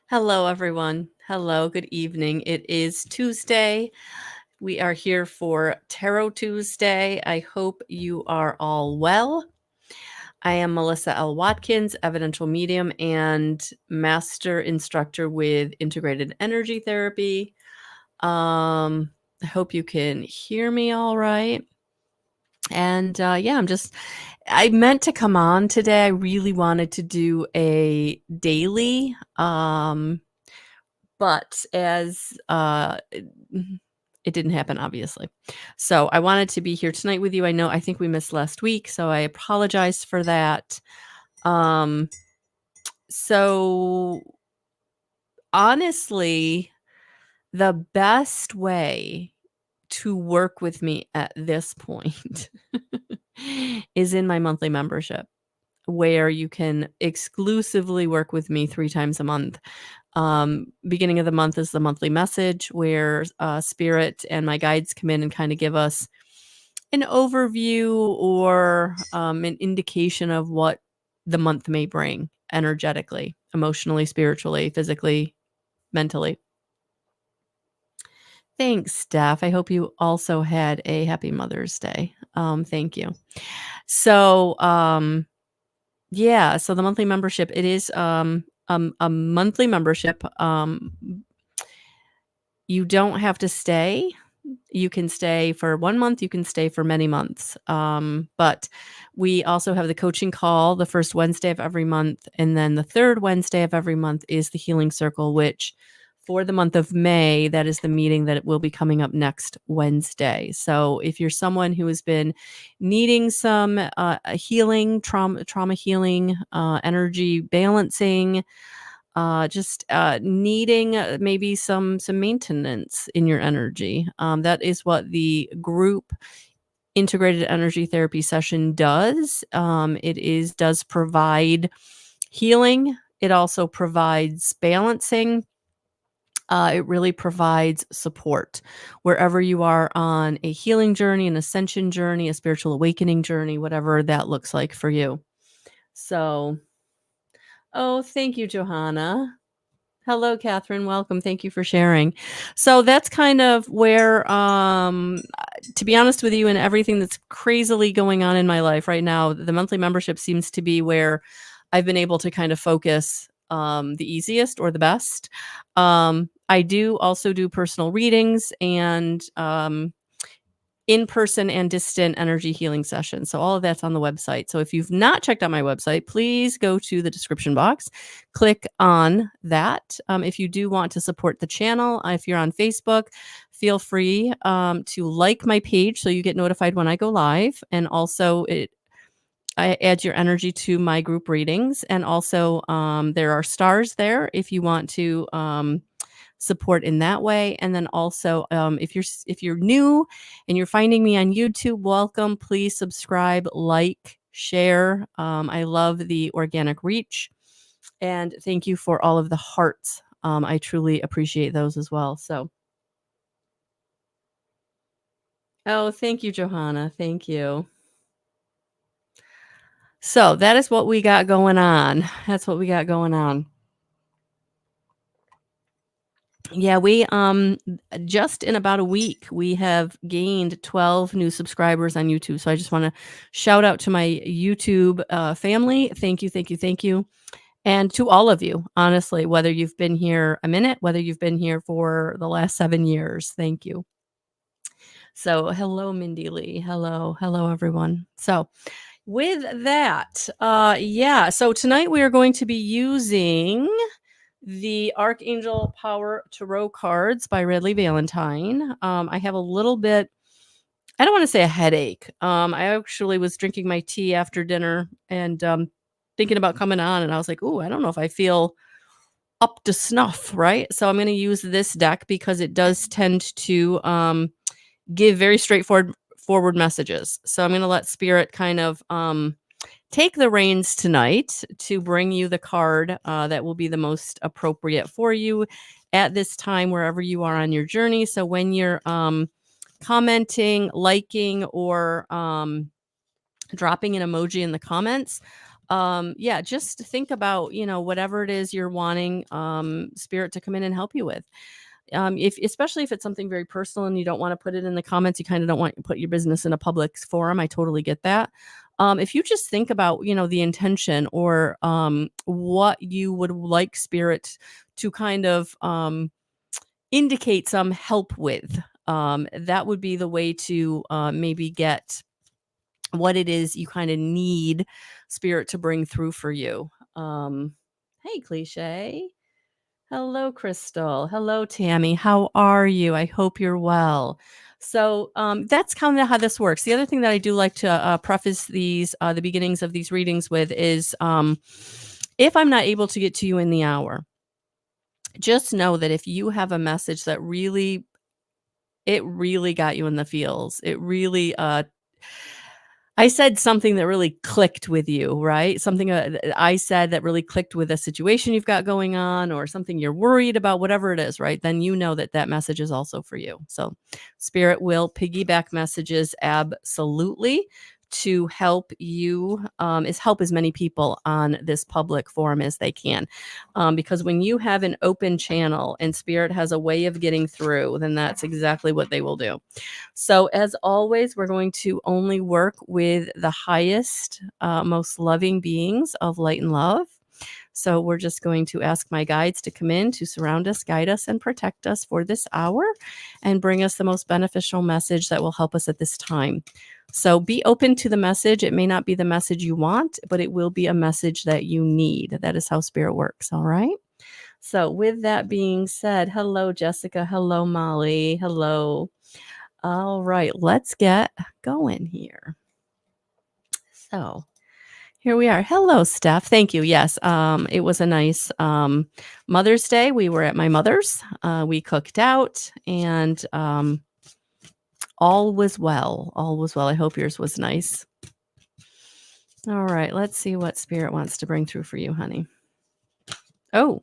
Hello, everyone. Hello, good evening. It is Tuesday. We are here for Tarot Tuesday. I hope you are all well. I am Melissa L. Watkins, evidential medium and master instructor with integrated energy therapy. I hope you can hear me all right. And I meant to come on today. I really wanted to do a daily, but as it didn't happen, obviously. So I wanted to be here tonight with you. I think we missed last week, so I apologize for that. So honestly, the best way to work with me at this point is in my monthly membership, where you can exclusively work with me 3 times a month. Beginning of the month is the monthly message where Spirit and my guides come in and kind of give us an overview or an indication of what the month may bring energetically, emotionally, spiritually, physically, mentally. Thanks, Steph. I hope you also had a happy Mother's Day. Thank you. So, so the monthly membership, it is a monthly membership. You don't have to stay. You can stay for 1 month, you can stay for many months. But we also have the coaching call the first Wednesday of every month, and then the third Wednesday of every month is the healing circle, which for the month of May, that is the meeting that will be coming up next Wednesday. So if you're someone who has been needing some healing, trauma healing, energy balancing, just needing maybe some maintenance in your energy. That is what the group integrated energy therapy session does. Does provide healing. It also provides balancing. It really provides support wherever you are on a healing journey, an ascension journey, a spiritual awakening journey, whatever that looks like for you. So, oh, thank you, Johanna. Hello, Catherine. Welcome. Thank you for sharing. So that's kind of where, to be honest with you, and everything that's crazily going on in my life right now, the monthly membership seems to be where I've been able to kind of focus the easiest or the best. I do also do personal readings and in-person and distant energy healing sessions. So all of that's on the website. So if you've not checked out my website, please go to the description box, click on that. If you do want to support the channel, if you're on Facebook, feel free to like my page so you get notified when I go live. And also I add your energy to my group readings. And also there are stars there if you want to support in that way. And then also if you're new and you're finding me on YouTube, welcome. Please subscribe, like, share. I love the organic reach, and thank you for all of the hearts. I truly appreciate those as well. So thank you, Johanna. Thank you. So that is what we got going on. That's what we got going on. Yeah, we just in about a week we have gained 12 new subscribers on YouTube. So I just want to shout out to my YouTube family. Thank you, thank you, thank you. And to all of you, honestly, whether you've been here a minute, whether you've been here for the last 7 years, thank you. So hello, Mindy Lee. Hello, everyone. So with that, so tonight we are going to be using the Archangel Power Tarot cards by Redley Valentine. I have a little bit, I don't want to say a headache. I actually was drinking my tea after dinner and thinking about coming on, and I was like, "Ooh, I don't know if I feel up to snuff, right?" So I'm going to use this deck because it does tend to give very forward messages. So I'm going to let Spirit kind of take the reins tonight to bring you the card that will be the most appropriate for you at this time, wherever you are on your journey. So when you're commenting, liking, or dropping an emoji in the comments, Yeah, just think about, whatever it is you're wanting spirit to come in and help you with. If especially if it's something very personal and you don't want to put it in the comments, you kind of don't want to put your business in a public forum. I totally get that. If you just think about, the intention or what you would like spirit to kind of indicate some help with, that would be the way to maybe get what it is you kind of need spirit to bring through for you. Hey, cliche. Hello, Crystal. Hello, Tammy. How are you? I hope you're well. So that's kind of how this works. The other thing that I do like to preface the beginnings of these readings with is if I'm not able to get to you in the hour, just know that if you have a message that really got you in the feels, it really I said something that really clicked with you, right? Something I said that really clicked with a situation you've got going on or something you're worried about, whatever it is, right? Then you know that that message is also for you. So, Spirit will piggyback messages absolutely to help you, is help as many people on this public forum as they can. Because when you have an open channel and Spirit has a way of getting through, then that's exactly what they will do. So, as always, we're going to only work with the highest, most loving beings of light and love. So, we're just going to ask my guides to come in to surround us, guide us, and protect us for this hour and bring us the most beneficial message that will help us at this time. So, be open to the message. It may not be the message you want, but it will be a message that you need. That is how spirit works. All right. So, with that being said, hello, Jessica. Hello, Molly. Hello. All right, let's get going here. So here we are. Hello, Steph. Thank you. Yes, it was a nice Mother's Day. We were at my mother's. We cooked out, and all was well. All was well. I hope yours was nice. All right, let's see what Spirit wants to bring through for you, honey. Oh,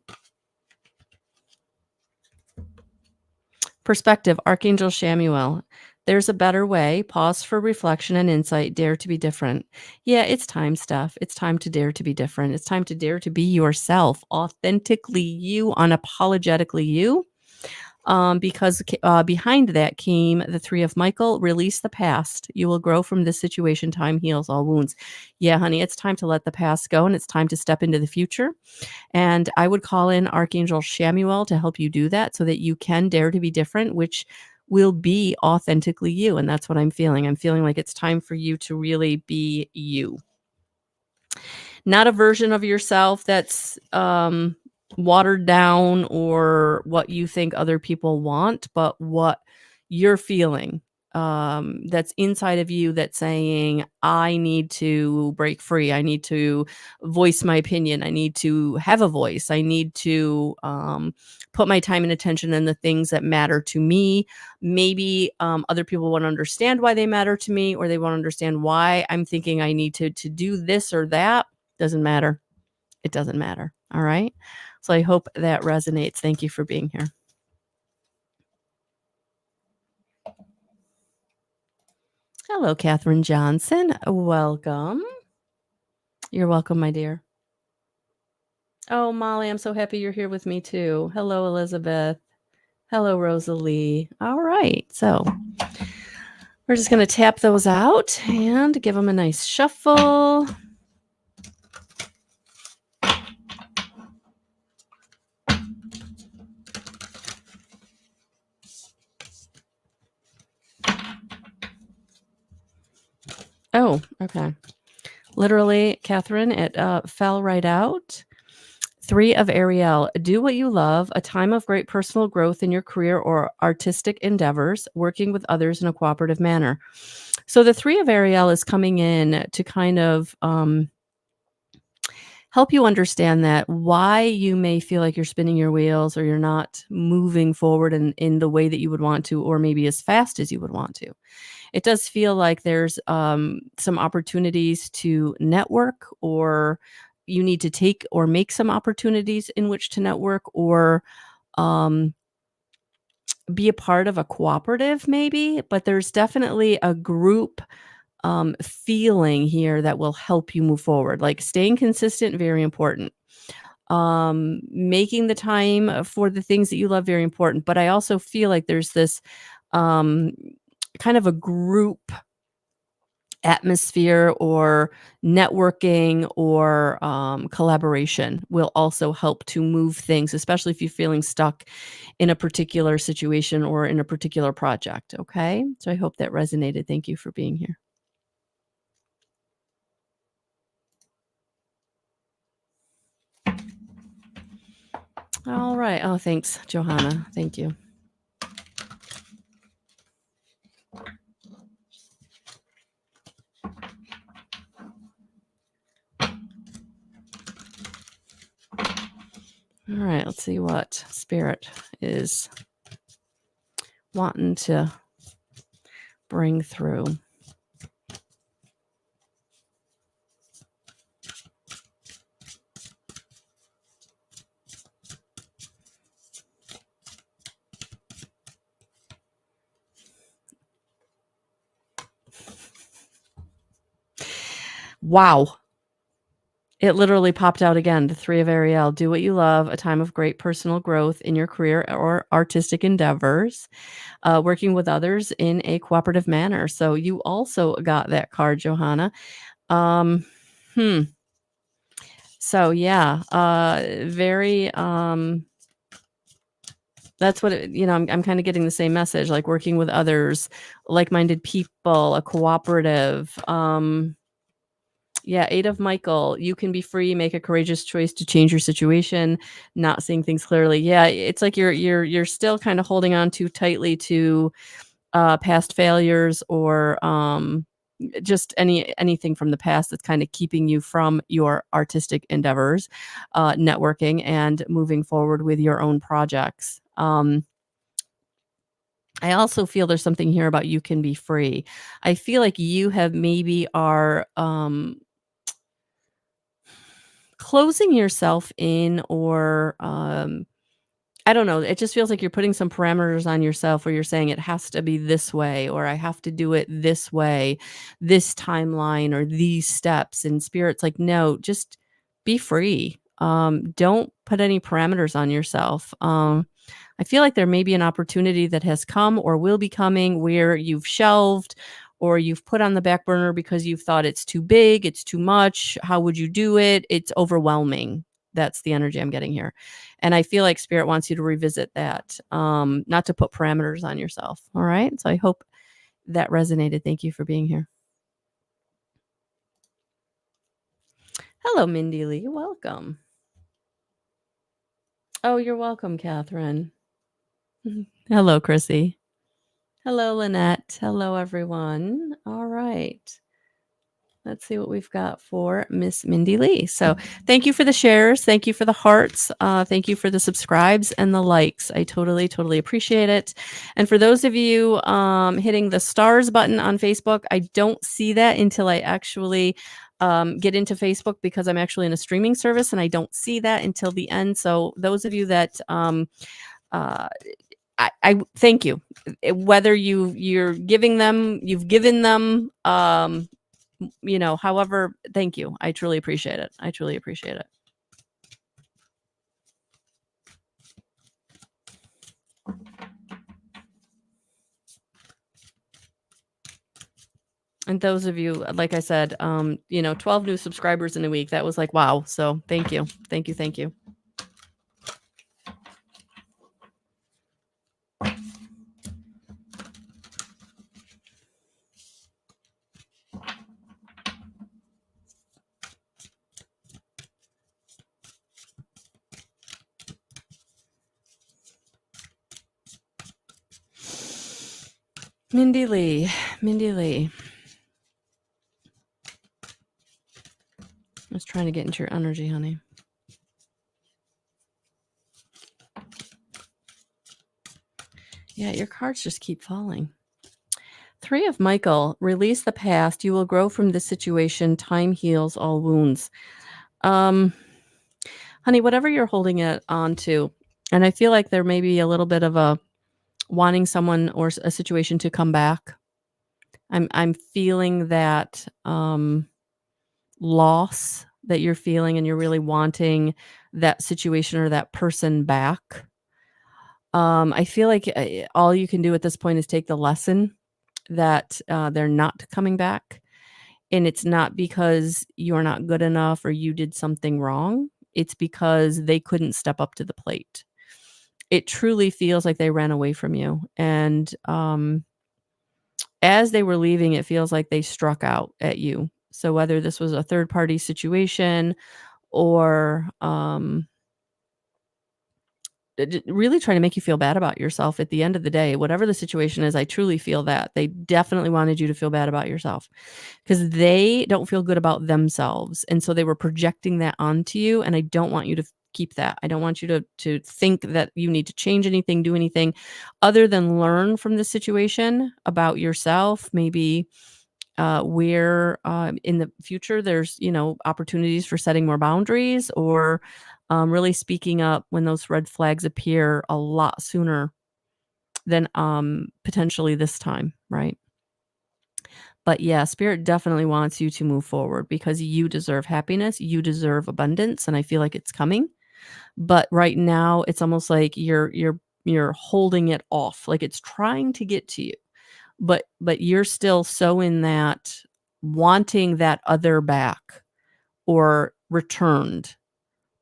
perspective, Archangel Shamuel. There's a better way. Pause for reflection and insight. Dare to be different. Yeah, it's time, Steph. It's time to dare to be different. It's time to dare to be yourself, authentically you, unapologetically you. Because behind that came the three of Michael. Release the past. You will grow from this situation. Time heals all wounds. Yeah, honey, it's time to let the past go and it's time to step into the future. And I would call in Archangel Shamuel to help you do that so that you can dare to be different, which will be authentically you. And that's what I'm feeling. I'm feeling like it's time for you to really be you. Not a version of yourself that's watered down or what you think other people want, but what you're feeling, that's inside of you that's saying, I need to break free. I need to voice my opinion. I need to have a voice. I need to put my time and attention in the things that matter to me. Maybe other people want to understand why they matter to me, or they want to understand why I'm thinking I need to do this or that. Doesn't matter. It doesn't matter. All right. So I hope that resonates. Thank you for being here. Hello, Catherine Johnson. Welcome. You're welcome, my dear. Oh, Molly, I'm so happy you're here with me too. Hello, Elizabeth. Hello, Rosalie. All right. So we're just going to tap those out and give them a nice shuffle. Oh, okay. Literally, Catherine, it fell right out. Three of Ariel, do what you love, a time of great personal growth in your career or artistic endeavors, working with others in a cooperative manner. So the three of Ariel is coming in to kind of help you understand that why you may feel like you're spinning your wheels or you're not moving forward in the way that you would want to, or maybe as fast as you would want to. It does feel like there's some opportunities to network, or you need to take or make some opportunities in which to network, or be a part of a cooperative maybe, but there's definitely a group feeling here that will help you move forward. Like staying consistent, very important. Making the time for the things that you love, very important. But I also feel like there's this um, kind of a group atmosphere or networking or collaboration will also help to move things, especially if you're feeling stuck in a particular situation or in a particular project. Okay. So I hope that resonated. Thank you for being here. All right. Oh, thanks, Johanna. Thank you. All right. Let's see what Spirit is wanting to bring through. Wow. It literally popped out again, the 3 of Ariel. Do what you love, a time of great personal growth in your career or artistic endeavors, working with others in a cooperative manner. So you also got that card, Johanna. Um, hmm. So yeah, very that's what I'm kind of getting the same message, like working with others, like-minded people, a cooperative. Yeah, 8 of Michael, you can be free, make a courageous choice to change your situation, not seeing things clearly. Yeah, it's like you're still kind of holding on too tightly to past failures or just anything from the past that's kind of keeping you from your artistic endeavors, networking and moving forward with your own projects. I also feel there's something here about you can be free. I feel like you have maybe are closing yourself in or I don't know, it just feels like you're putting some parameters on yourself where you're saying it has to be this way or I have to do it this way, this timeline or these steps, and Spirit's like, "No, just be free." Don't put any parameters on yourself. I feel like there may be an opportunity that has come or will be coming where you've shelved or you've put on the back burner because you've thought it's too big, it's too much, how would you do it? It's overwhelming. That's the energy I'm getting here. And I feel like Spirit wants you to revisit that, not to put parameters on yourself. All right. So I hope that resonated. Thank you for being here. Hello, Mindy Lee. Welcome. Oh, you're welcome, Catherine. Hello, Chrissy. Hello, Lynette. Hello, everyone. All right. Let's see what we've got for Miss Mindy Lee. So thank you for the shares. Thank you for the hearts. Thank you for the subscribes and the likes. I totally, totally appreciate it. And for those of you hitting the stars button on Facebook, I don't see that until I actually get into Facebook because I'm actually in a streaming service and I don't see that until the end. So those of you that uh, I thank you. Whether you've given them, however, thank you. I truly appreciate it. I truly appreciate it. And those of you, like I said, 12 new subscribers in a week. That was like, wow. So thank you. Thank you. Thank you. Mindy Lee. Mindy Lee. I was trying to get into your energy, honey. Yeah, your cards just keep falling. 3 of Michael, release the past. You will grow from this situation. Time heals all wounds. Honey, whatever you're holding it on to, and I feel like there may be a little bit of a wanting someone or a situation to come back. I'm feeling that, loss that you're feeling, and you're really wanting that situation or that person back. I feel like, all you can do at this point is take the lesson that, they're not coming back, and it's not because you're not good enough or you did something wrong, it's because they couldn't step up to the plate. It truly feels like they ran away from you, and, as they were leaving, it feels like they struck out at you. So whether this was a third party situation or, really trying to make you feel bad about yourself at the end of the day, whatever the situation is, I truly feel that. They definitely wanted you to feel bad about yourself because they don't feel good about themselves, and so they were projecting that onto you, and I don't want you to keep that. I don't want you to think that you need to change anything, do anything other than learn from the situation about yourself, maybe where in the future there's opportunities for setting more boundaries or really speaking up when those red flags appear a lot sooner than potentially this time, right? But yeah, spirit definitely wants you to move forward because you deserve happiness, you deserve abundance, and I feel like it's coming. But right now it's almost like you're holding it off, like it's trying to get to you. But you're still so in that wanting that other back or returned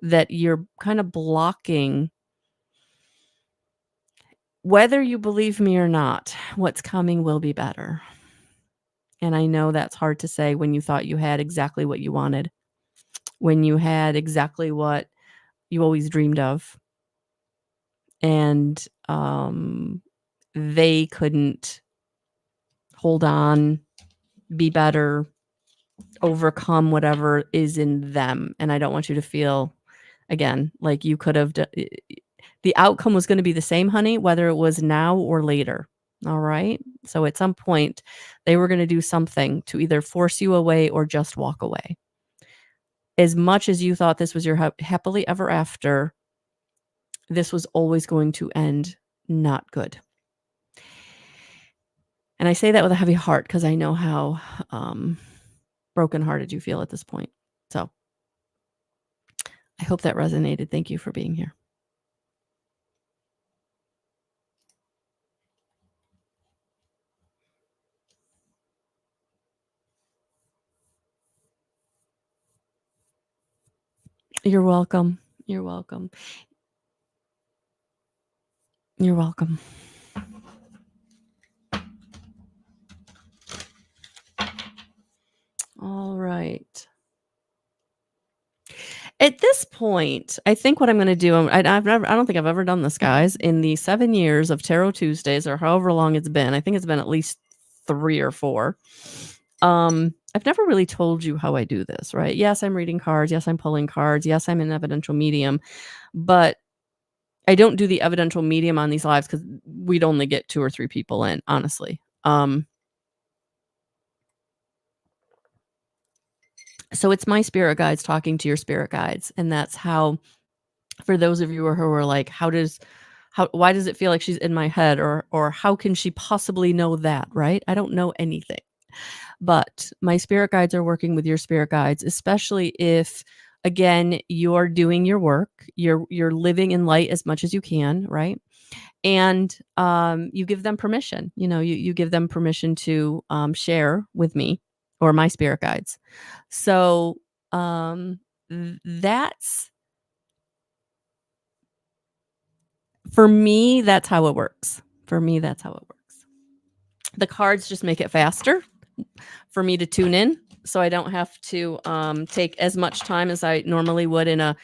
that you're kind of blocking whether you believe me or not, what's coming will be better. And I know that's hard to say when you thought you had exactly what you wanted, when you had exactly what you always dreamed of, and, they couldn't hold on, be better, overcome whatever is in them, and I don't want you to feel, again, like you could have the outcome was gonna be the same, honey, whether it was now or later, alright? So at some point, they were gonna do something to either force you away or just walk away. As much as you thought this was your happily ever after, this was always going to end not good. And I say that with a heavy heart because I know how, brokenhearted you feel at this point. So, I hope that resonated. Thank you for being here. You're welcome. You're welcome. You're welcome. All right. At this point, I think what I'm gonna do, I don't think I've ever done this, guys, in the 7 years of Tarot Tuesdays or however long it's been. I think it's been at least 3 or 4. I've never really told you how I do this, right? Yes, I'm reading cards. Yes, I'm pulling cards. Yes, I'm an evidential medium, but I don't do the evidential medium on these lives because 'cause we'd only get 2 or 3 people in, honestly. So it's my spirit guides talking to your spirit guides, and that's how, for those of you who are like, how why does it feel like she's in my head, or how can she possibly know that, right? I don't know anything. But my spirit guides are working with your spirit guides, especially if, again, you're doing your work, you're living in light as much as you can, right? And you give them permission. You give them permission to share with me or my spirit guides. So that's, for me, that's how it works. For me, that's how it works. The cards just make it faster for me to tune in, so I don't have to take as much time as I normally would in a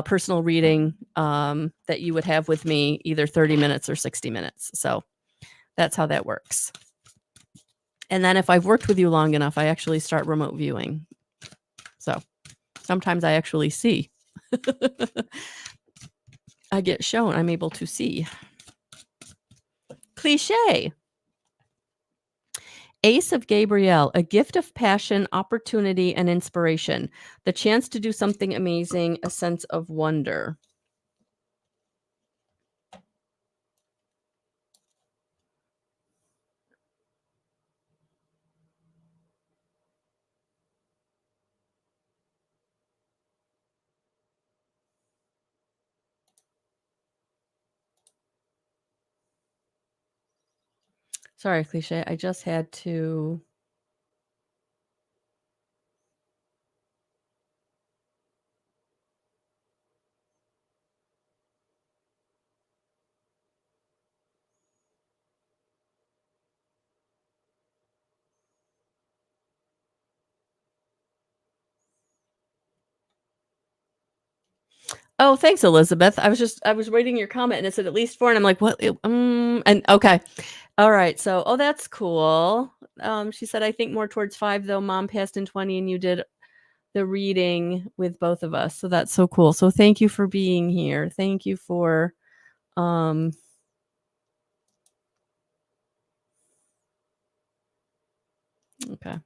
personal reading that you would have with me, either 30 minutes or 60 minutes. So that's how that works. And then if I've worked with you long enough, I actually start remote viewing. So sometimes I actually see. I get shown, I'm able to see. Cliche. Ace of Gabriel, a gift of passion, opportunity, and inspiration. The chance to do something amazing, a sense of wonder. Sorry, cliche. I just had to. Oh, thanks, Elizabeth. I was reading your comment and it said at least 4 and I'm like, "What?" And okay. All right. So, oh, that's cool. She said, "I think more towards 5 though. Mom passed in 20 and you did the reading with both of us." So that's so cool. So thank you for being here. Thank you for um okay.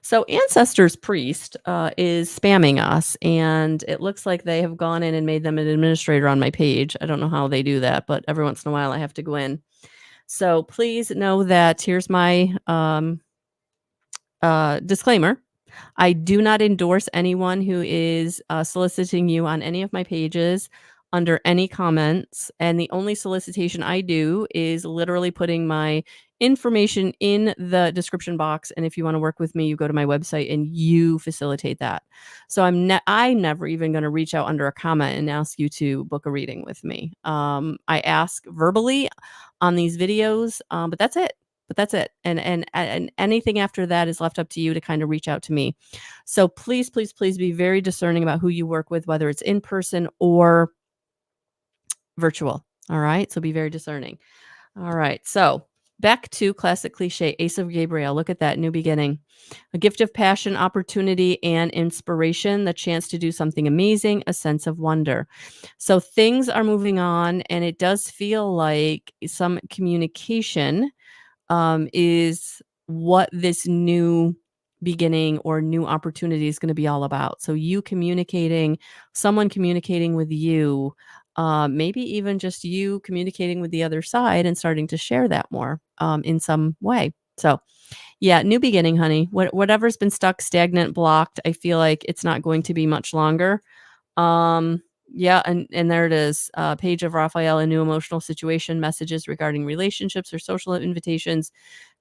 So Ancestors Priest is spamming us, and it looks like they have gone in and made them an administrator on my page. I don't know how they do that, but every once in a while I have to go in. So please know that here's my disclaimer. I do not endorse anyone who is soliciting you on any of my pages under any comments. And the only solicitation I do is literally putting my information in the description box. And if you want to work with me, you go to my website and you facilitate that. So I'm never even going to reach out under a comment and ask you to book a reading with me. I ask verbally on these videos, but that's it. But that's it, and anything after that is left up to you to kind of reach out to me. So please, please, please be very discerning about who you work with, whether it's in person or virtual. All right, so be very discerning. All right, so back to classic cliche, Ace of Gabriel. Look at that, new beginning. A gift of passion, opportunity, and inspiration, the chance to do something amazing, a sense of wonder. So things are moving on, and it does feel like some communication is what this new beginning or new opportunity is going to be all about. So you communicating, someone communicating with you, maybe even just you communicating with the other side and starting to share that more in some way. So yeah, new beginning, honey. Whatever's been stuck, stagnant, blocked, I feel like it's not going to be much longer. Yeah, and there it is. Page of Raphael, a new emotional situation, messages regarding relationships or social invitations.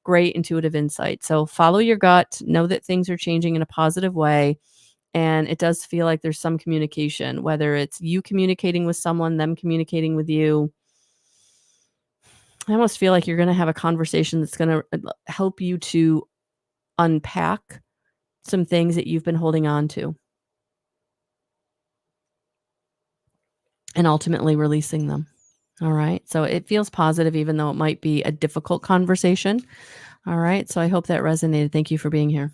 Great intuitive insight. So follow your gut, know that things are changing in a positive way. And it does feel like there's some communication, whether it's you communicating with someone, them communicating with you. I almost feel like you're going to have a conversation that's going to help you to unpack some things that you've been holding on to and ultimately releasing them. All right. So it feels positive, even though it might be a difficult conversation. All right. So I hope that resonated. Thank you for being here.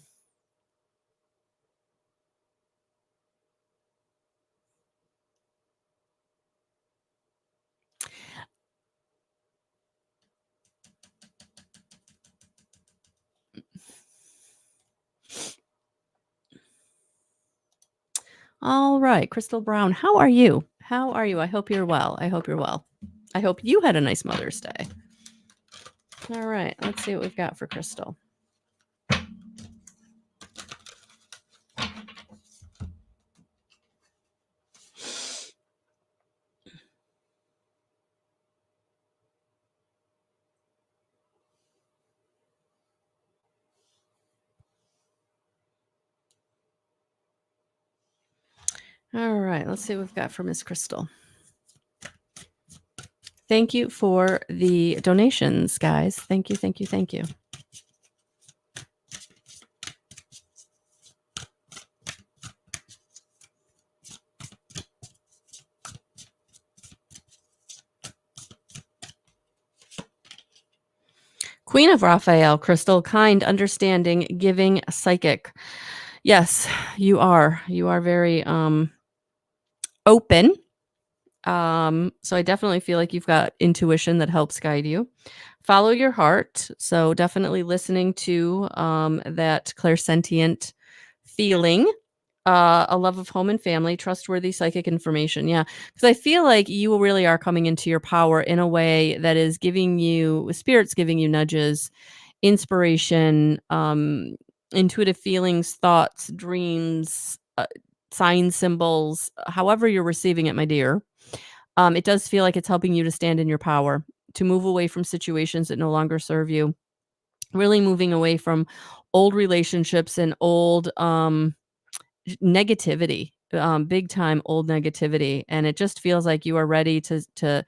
All right. Crystal Brown, how are you? How are you? I hope you're well. I hope you're well. I hope you had a nice Mother's Day. All right. Let's see what we've got for Crystal. All right. Let's see what we've got for Miss Crystal. Thank you for the donations, guys. Thank you. Thank you. Thank you. Queen of Raphael, Crystal, kind, understanding, giving, psychic. Yes, you are. You are very open. So I definitely feel like you've got intuition that helps guide you. Follow your heart. So definitely listening to that clairsentient feeling. A love of home and family, trustworthy psychic information. Yeah. Because I feel like you really are coming into your power in a way that is giving you, spirit's giving you nudges, inspiration, intuitive feelings, thoughts, dreams, signs, symbols, however you're receiving it, my dear. It does feel like it's helping you to stand in your power, to move away from situations that no longer serve you. really moving away from old relationships and old negativity, big time old negativity. And it just feels like you are ready to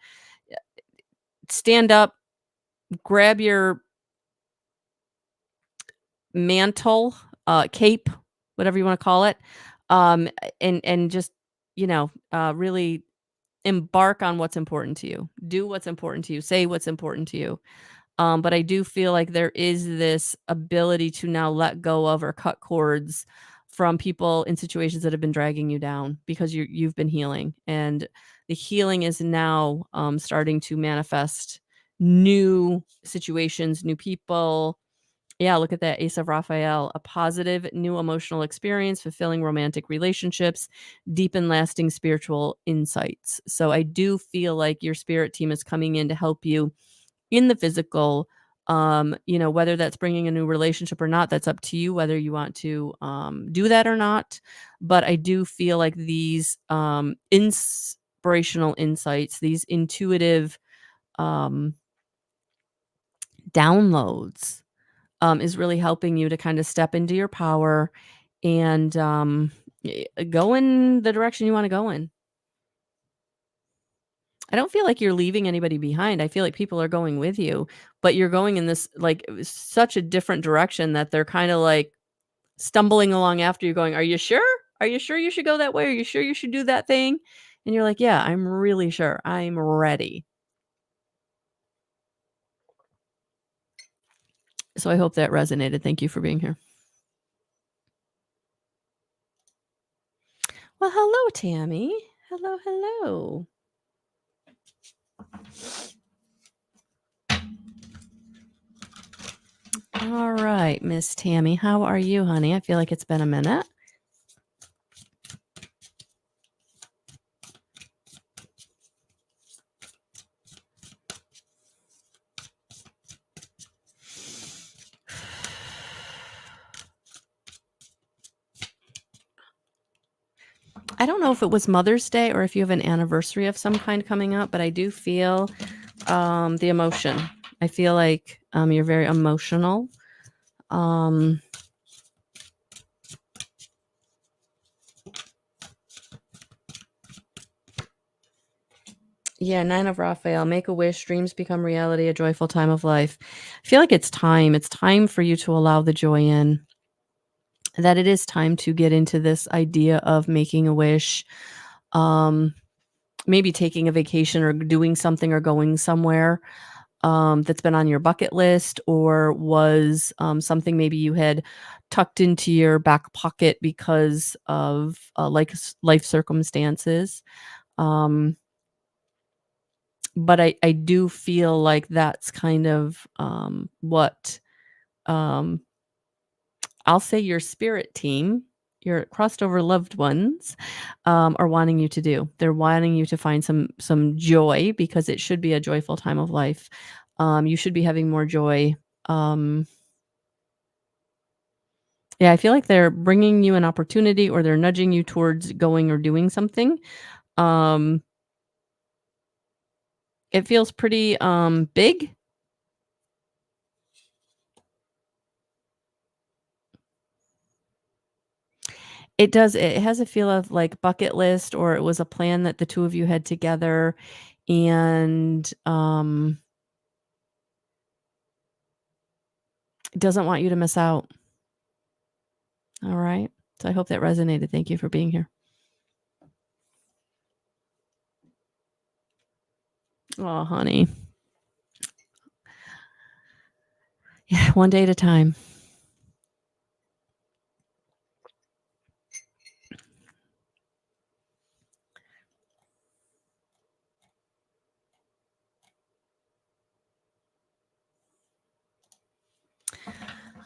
stand up, grab your mantle, cape, whatever you want to call it, and just really embark on what's important to you. Do what's important to you. Say what's important to you. But I do feel like there is this ability to now let go of or cut cords from people in situations that have been dragging you down because you've been healing, and the healing is now starting to manifest new situations, new people. Yeah, look at that Ace of Raphael, a positive new emotional experience, fulfilling romantic relationships, deep and lasting spiritual insights. So I do feel like your spirit team is coming in to help you in the physical. Whether that's bringing a new relationship or not, that's up to you whether you want to do that or not. But I do feel like these inspirational insights, these intuitive um, downloads, is really helping you to kind of step into your power and go in the direction you want to go in. I don't feel like you're leaving anybody behind. I feel like people are going with you, but you're going in this like such a different direction that they're kind of like stumbling along after you going, "Are you sure? Are you sure you should go that way? Are you sure you should do that thing?" And you're like, "Yeah, I'm really sure. I'm ready." So I hope that resonated. Thank you for being here. Well, hello, Tammy. Hello, hello. All right, Miss Tammy, how are you, honey? I feel like it's been a minute. I don't know if it was Mother's Day or if you have an anniversary of some kind coming up, but I do feel the emotion. I feel like you're very emotional. Um, yeah, Nine of Raphael, make a wish, dreams become reality, a joyful time of life. I feel like it's time. It's time for you to allow the joy in. That it is time to get into this idea of making a wish. Maybe taking a vacation or doing something or going somewhere that's been on your bucket list, or was something maybe you had tucked into your back pocket because of life circumstances. Um, but I do feel like that's kind of what um, I'll say your spirit team, your crossed over loved ones, are wanting you to do. They're wanting you to find some joy because it should be a joyful time of life. You should be having more joy. Um, yeah, I feel like they're bringing you an opportunity or they're nudging you towards going or doing something. Um, it feels pretty big. It does. It has a feel of like bucket list, or it was a plan that the two of you had together, and it doesn't want you to miss out. All right. So I hope that resonated. Thank you for being here. Oh, honey. Yeah, one day at a time.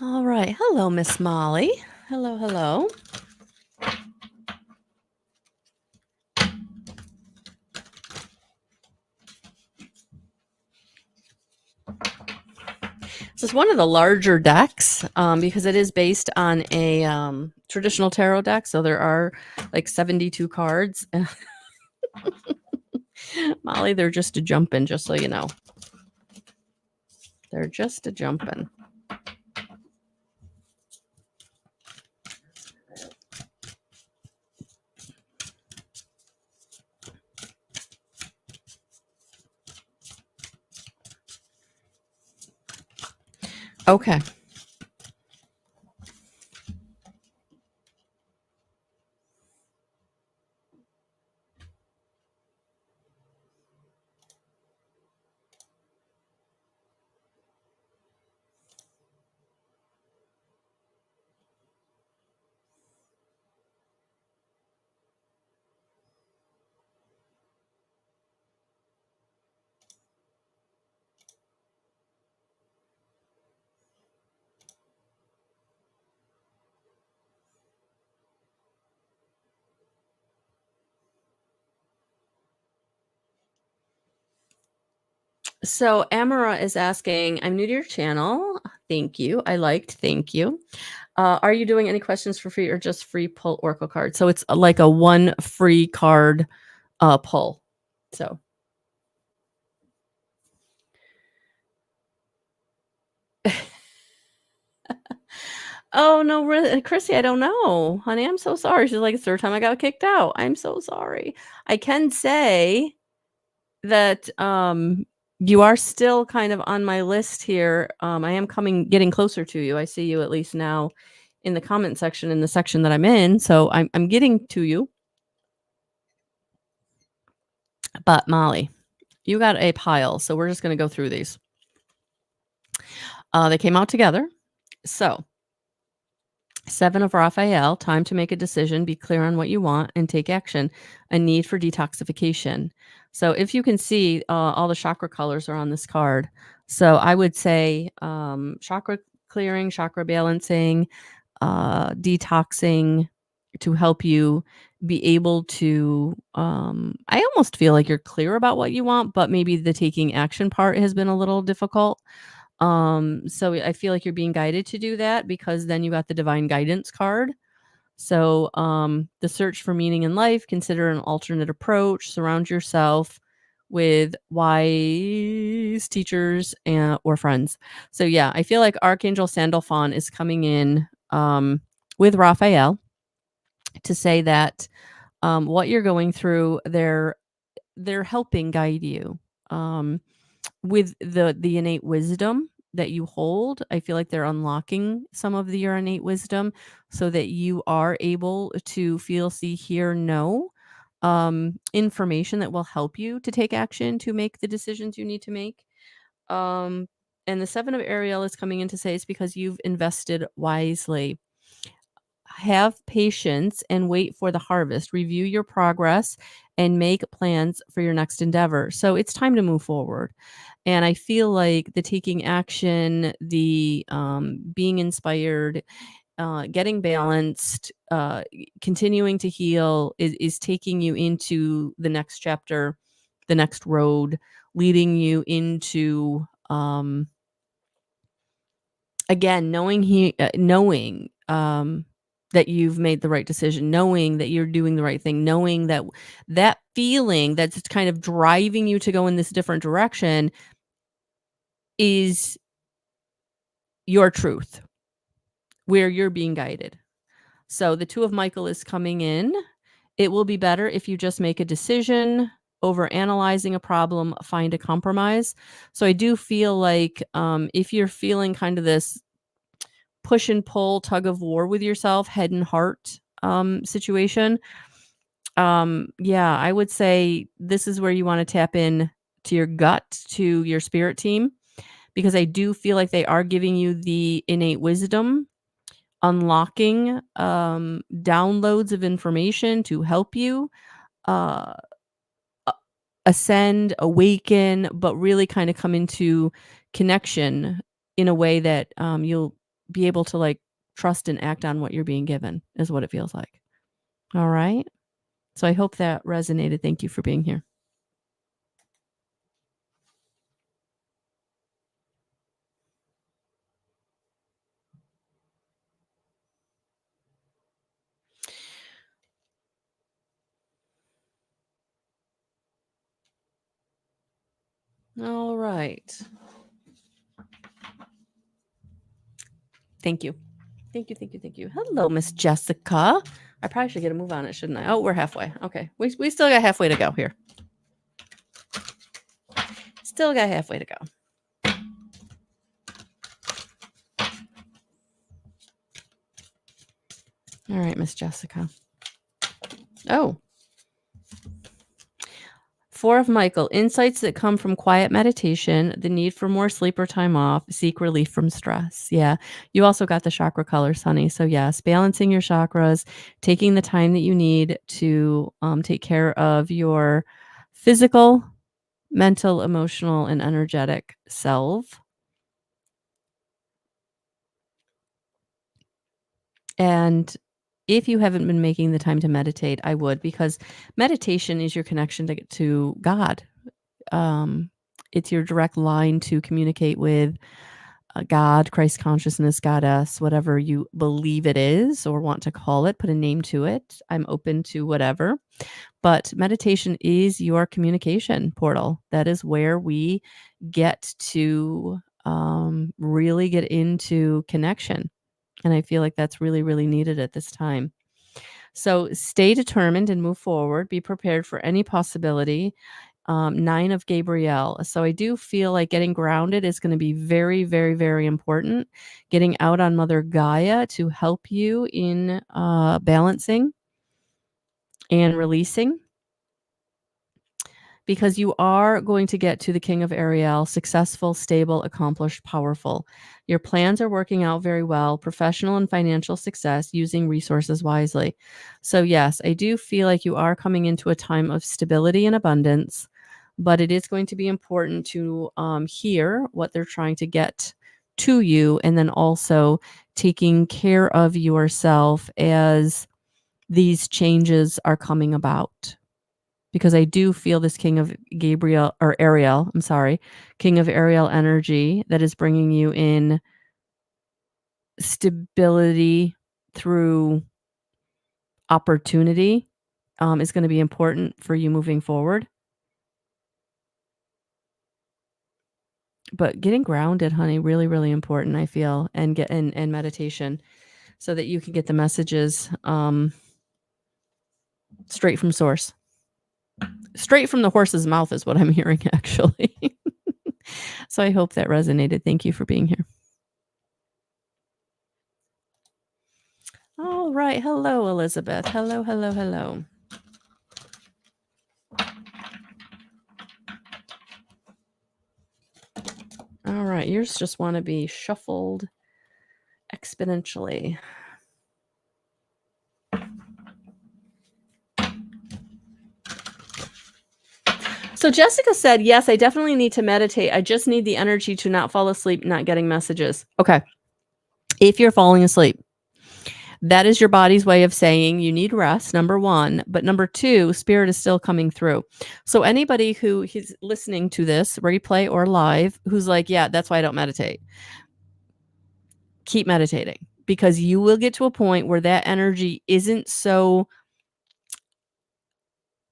All right. Hello, Miss Molly. Hello, hello. This is one of the larger decks because it is based on a traditional tarot deck. So there are like 72 cards. Molly, they're just a jumping, just so you know. They're just a jumping. Okay. So Amara is asking, I'm new to your channel. Thank you. I liked. Thank you. Are you doing any questions for free or just free pull Oracle cards? So it's like a one free card pull. So oh no, Chrissy, I don't know. Honey, I'm so sorry. She's like, it's the third time I got kicked out. I'm so sorry. I can say that you are still kind of on my list here. I am getting closer to you. I see you at least now in the comment section in the section that I'm in. So I'm getting to you. But Molly, you got a pile. So we're just going to go through these. They came out together. So 7 of Raphael, time to make a decision, be clear on what you want, and take action. A need for detoxification. So if you can see, all the chakra colors are on this card. So I would say chakra clearing, chakra balancing, detoxing to help you be able to I almost feel like you're clear about what you want, but maybe the taking action part has been a little difficult. So I feel like you're being guided to do that because then you got the divine guidance card. So the search for meaning in life, consider an alternate approach, surround yourself with wise teachers or friends. So yeah, I feel like Archangel Sandalphon is coming in with Raphael to say that what you're going through, they're helping guide you. With the innate wisdom that you hold, I feel like they're unlocking some of your innate wisdom so that you are able to feel, see, hear, know information that will help you to take action, to make the decisions you need to make. Um, and the 7 of Ariel is coming in to say it's because you've invested wisely. Have patience and wait for the harvest. Review your progress and make plans for your next endeavor. So it's time to move forward. And I feel like the taking action, the being inspired, getting balanced, continuing to heal is taking you into the next chapter, the next road, leading you into again knowing that you've made the right decision, knowing that you're doing the right thing, knowing that that feeling that's kind of driving you to go in this different direction is your truth, where you're being guided. So the 2 of Michael is coming in. It will be better if you just make a decision over analyzing a problem, find a compromise. So I do feel like if you're feeling kind of this push and pull, tug of war with yourself, head and heart situation, yeah, I would say this is where you want to tap in to your gut, to your spirit team, because I do feel like they are giving you the innate wisdom, unlocking downloads of information to help you uh, ascend, awaken, but really kind of come into connection in a way that you'll be able to like trust and act on what you're being given, is what it feels like. All right. So I hope that resonated. Thank you for being here. All right. Thank you. Thank you, thank you, thank you. Hello, Miss Jessica. I probably should get a move on it, shouldn't I? Oh, we're halfway. Okay. We still got halfway to go here. Still got halfway to go. All right, Miss Jessica. Oh, 4 of Michael, insights that come from quiet meditation, the need for more sleep or time off, seek relief from stress. Yeah. You also got the chakra colors, honey. So, yes, balancing your chakras, taking the time that you need to take care of your physical, mental, emotional, and energetic self. And if you haven't been making the time to meditate, I would, because meditation is your connection to God. Um, it's your direct line to communicate with God, Christ consciousness, Goddess, whatever you believe it is or want to call it, put a name to it. I'm open to whatever. But meditation is your communication portal. That is where we get to really get into connection. And I feel like that's really, really needed at this time. So stay determined and move forward. Be prepared for any possibility. 9 of Gabrielle. So I do feel like getting grounded is going to be very, very, very important. Getting out on Mother Gaia to help you in balancing and releasing, because you are going to get to the King of Ariel, successful, stable, accomplished, powerful. Your plans are working out very well, professional and financial success, using resources wisely. So yes, I do feel like you are coming into a time of stability and abundance, but it is going to be important to hear what they're trying to get to you, and then also taking care of yourself as these changes are coming about. Because I do feel this King of Ariel, King of Ariel energy that is bringing you in stability through opportunity is going to be important for you moving forward. But getting grounded, honey, really, really important, I feel, and and meditation, so that you can get the messages straight from source. Straight from the horse's mouth is what I'm hearing, actually. So I hope that resonated. Thank you for being here. All right. Hello, Elizabeth. Hello, hello, hello. All right. Yours just want to be shuffled exponentially. So Jessica said, yes, I definitely need to meditate. I just need the energy to not fall asleep, not getting messages. Okay. If you're falling asleep, that is your body's way of saying you need rest, number 1. But number 2, spirit is still coming through. So anybody who is listening to this replay or live, who's like, yeah, that's why I don't meditate. Keep meditating, because you will get to a point where that energy isn't so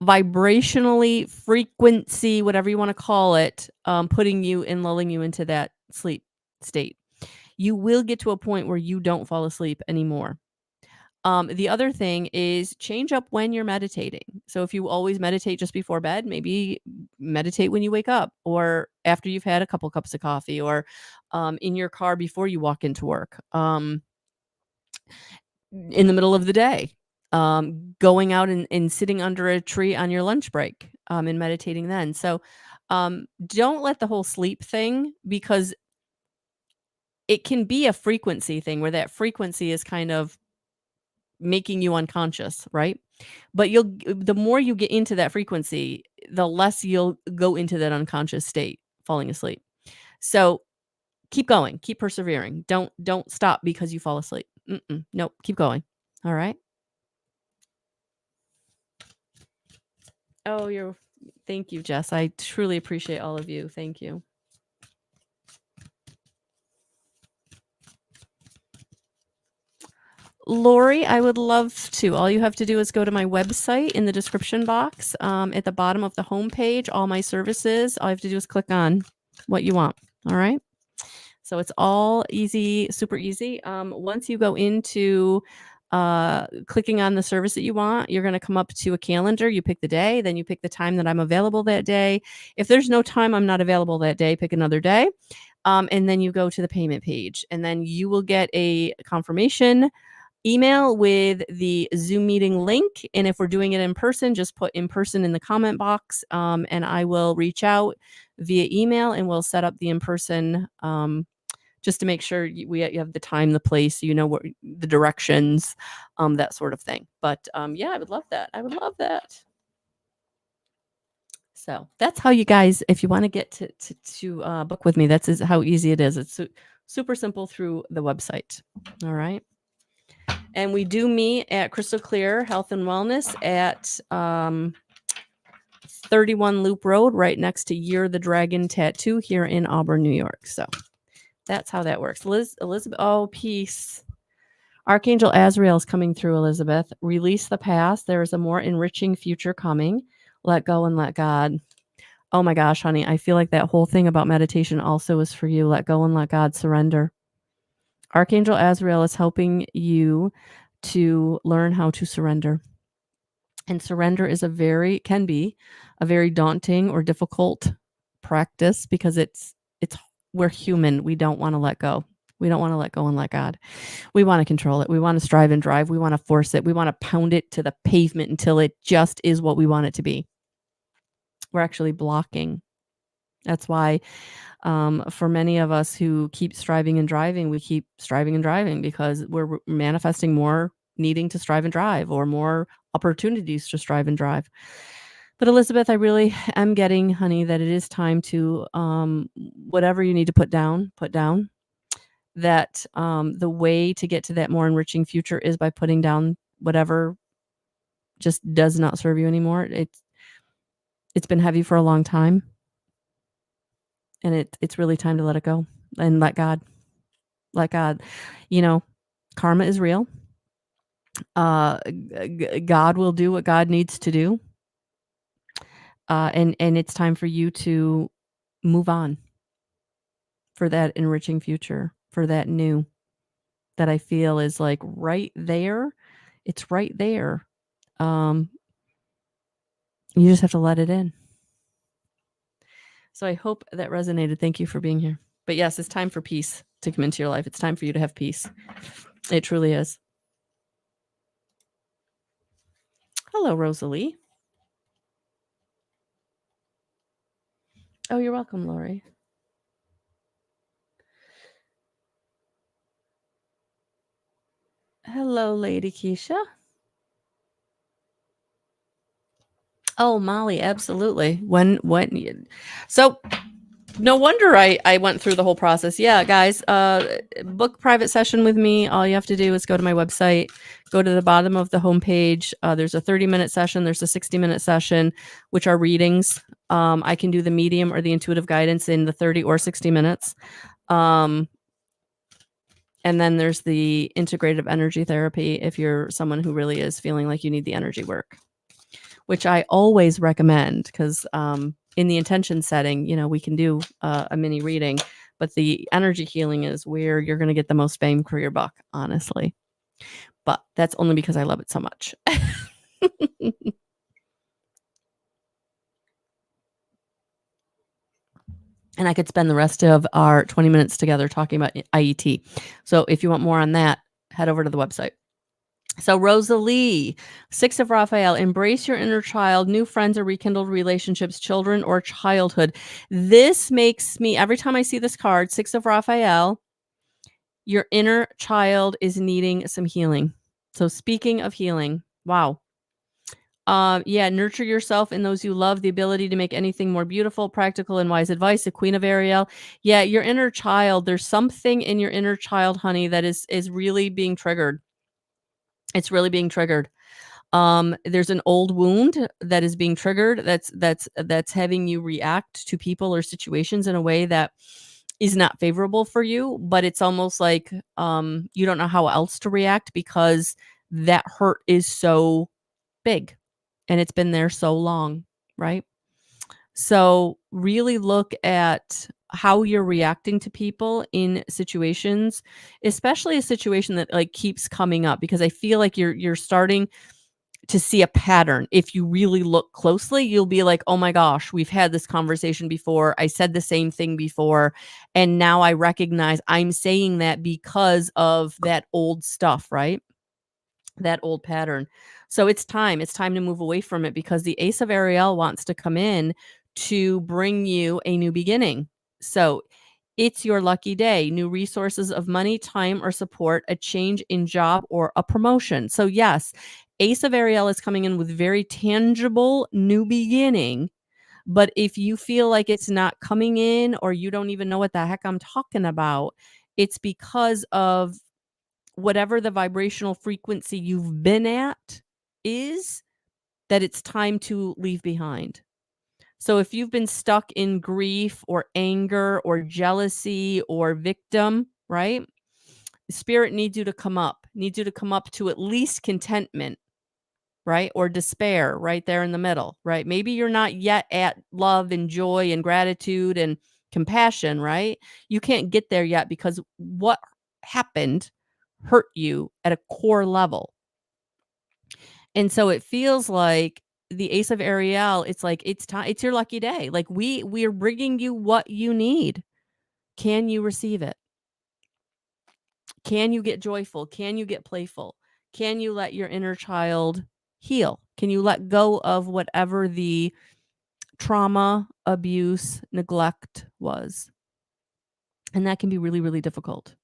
vibrationally, frequency, whatever you want to call it, putting you and lulling you into that sleep state. You will get to a point where you don't fall asleep anymore. The other thing is change up when you're meditating. So if you always meditate just before bed, maybe meditate when you wake up, or after you've had a couple cups of coffee, or in your car before you walk into work, in the middle of the day, going out and sitting under a tree on your lunch break, and meditating then. So don't let the whole sleep thing, because it can be a frequency thing where that frequency is kind of making you unconscious, right? But the more you get into that frequency, the less you'll go into that unconscious state, falling asleep. So keep going, keep persevering. Don't stop because you fall asleep. Nope, keep going. All right. Oh, thank you, Jess. I truly appreciate all of you. Thank you. Lori, I would love to. All you have to do is go to my website in the description box. At the bottom of the homepage, all my services. All you have to do is click on what you want. All right. So it's all easy, super easy. Once you go into clicking on the service that you want, you're going to come up to a calendar. You pick the day, then you pick the time that I'm available that day. If there's no time I'm not available that day, pick another day. And then you go to the payment page, and then you will get a confirmation email with the Zoom meeting link. And if we're doing it in person, just put in person in the comment box, and I will reach out via email and we'll set up the in-person, just to make sure you have the time, the place, what the directions, that sort of thing. But yeah, I would love that. I would love that. So that's how you guys, if you want to get to book with me, that's how easy it is. It's super simple through the website. All right. And we do meet at Crystal Clear Health and Wellness at 31 Loop Road, right next to Year the Dragon Tattoo here in Auburn, New York. So that's how that works. Elizabeth, oh, peace. Archangel Azrael is coming through, Elizabeth. Release the past. There is a more enriching future coming. Let go and let God. Oh my gosh, honey. I feel like that whole thing about meditation also is for you. Let go and let God. Surrender. Archangel Azrael is helping you to learn how to surrender. And surrender is can be a very daunting or difficult practice because we're human. We don't want to let go. We don't want to let go and let God. We want to control it. We want to strive and drive. We want to force it. We want to pound it to the pavement until it just is what we want it to be. We're actually blocking. That's why for many of us who keep striving and driving, we keep striving and driving because we're manifesting more needing to strive and drive or more opportunities to strive and drive. But Elizabeth, I really am getting, honey, that it is time to whatever you need to put down. That the way to get to that more enriching future is by putting down whatever just does not serve you anymore. It's been heavy for a long time. And it's really time to let it go and let God. Let God. Karma is real. God will do what God needs to do. And it's time for you to move on for that enriching future, for that new that I feel is like right there. It's right there. You just have to let it in. So I hope that resonated. Thank you for being here. But yes, it's time for peace to come into your life. It's time for you to have peace. It truly is. Hello, Rosalie. Oh, you're welcome, Lori. Hello, Lady Keisha. Oh, Molly, absolutely. So no wonder I went through the whole process. Yeah, guys, book private session with me. All you have to do is go to my website, go to the bottom of the homepage. There's a 30-minute session. There's a 60-minute session, which are readings. I can do the medium or the intuitive guidance in the 30 or 60 minutes. And then there's the integrative energy therapy if you're someone who really is feeling like you need the energy work, which I always recommend because in the intention setting, we can do a mini reading, but the energy healing is where you're going to get the most bang for your buck, honestly. But that's only because I love it so much. And I could spend the rest of our 20 minutes together talking about IET. So if you want more on that, head over to the website. So Rosalie, 6 of Raphael, embrace your inner child, new friends or rekindled relationships, children or childhood. This makes me, every time I see this card, 6 of Raphael, your inner child is needing some healing. So speaking of healing, wow. Nurture yourself and those you love, the ability to make anything more beautiful, practical, and wise advice. The Queen of Ariel. Yeah, your inner child, there's something in your inner child, honey, that is really being triggered. It's really being triggered. There's an old wound that is being triggered. That's having you react to people or situations in a way that is not favorable for you, but it's almost like you don't know how else to react because that hurt is so big and it's been there so long, right? So really look at how you're reacting to people in situations, especially a situation that like keeps coming up, because I feel like you're starting to see a pattern. If you really look closely, you'll be like, oh my gosh, we've had this conversation before. I said the same thing before. And now I recognize I'm saying that because of that old stuff, right? that old pattern. So it's time. It's time to move away from it because the Ace of Ariel wants to come in to bring you a new beginning. So it's your lucky day. New resources of money, time, or support, a change in job, or a promotion. So, yes, Ace of Ariel is coming in with very tangible new beginning. But if you feel like it's not coming in or you don't even know what the heck I'm talking about, it's because of whatever the vibrational frequency you've been at is, that it's time to leave behind. So if you've been stuck in grief or anger or jealousy or victim, right? Spirit needs you to come up to at least contentment, right? Or despair, right there in the middle, right? Maybe you're not yet at love and joy and gratitude and compassion, right? You can't get there yet because what happened hurt you at a core level. And so it feels like the Ace of Ariel, it's like it's time, it's your lucky day. Like we're bringing you what you need. Can you receive it? Can you get joyful? Can you get playful? Can you let your inner child heal? Can you let go of whatever the trauma, abuse, neglect was? And that can be really, really difficult.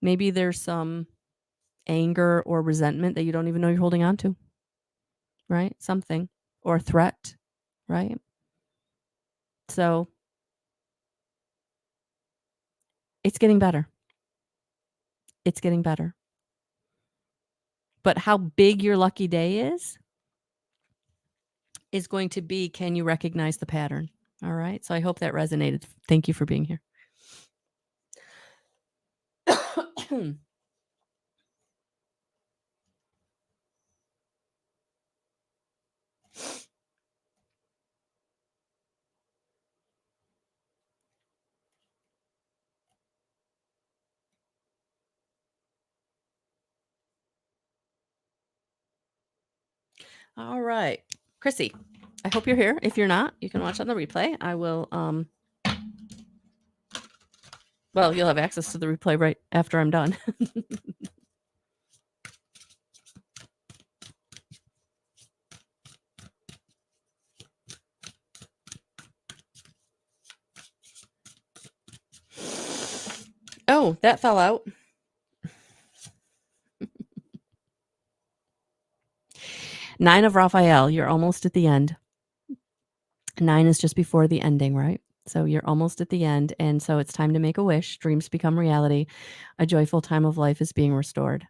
Maybe there's some anger or resentment that you don't even know you're holding on to, right? Something, or a threat, right? So it's getting better. It's getting better. But how big your lucky day is going to be, can you recognize the pattern? All right. So I hope that resonated. Thank you for being here. All right. Chrissy, I hope you're here. If you're not, you can watch on the replay. I will well, you'll have access to the replay right after I'm done. Oh, that fell out. Nine of Raphael, you're almost at the end. 9 is just before the ending, right? So you're almost at the end. And so it's time to make a wish. Dreams become reality. A joyful time of life is being restored.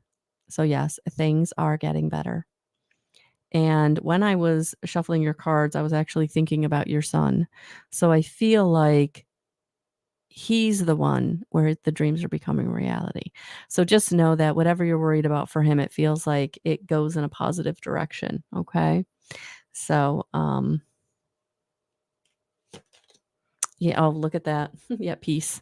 So, yes, things are getting better. And when I was shuffling your cards, I was actually thinking about your son. So I feel like he's the one where the dreams are becoming reality. So just know that whatever you're worried about for him, it feels like it goes in a positive direction. Okay. So, yeah. Oh, look at that. Yeah. Peace.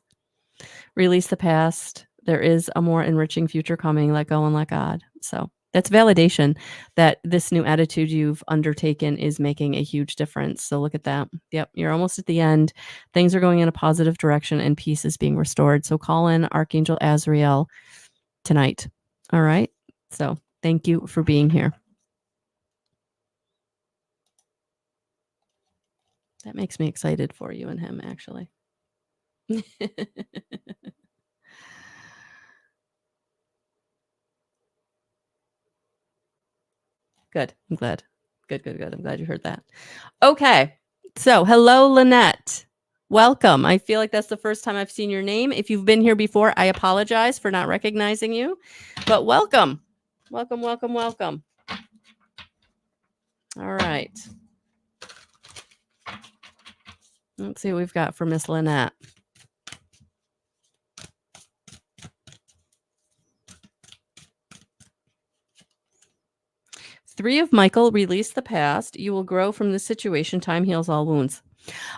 Release the past. There is a more enriching future coming. Let go and let God. So that's validation that this new attitude you've undertaken is making a huge difference. So look at that. Yep. You're almost at the end. Things are going in a positive direction and peace is being restored. So call in Archangel Azrael tonight. All right. So thank you for being here. That makes me excited for you and him, actually. Good. I'm glad. Good. I'm glad you heard that. Okay. So, hello, Lynette. Welcome. I feel like that's the first time I've seen your name. If you've been here before, I apologize for not recognizing you, but welcome. Welcome. All right. Let's see what we've got for Miss Lynette. Three of Michael, release the past. You will grow from this situation. Time heals all wounds.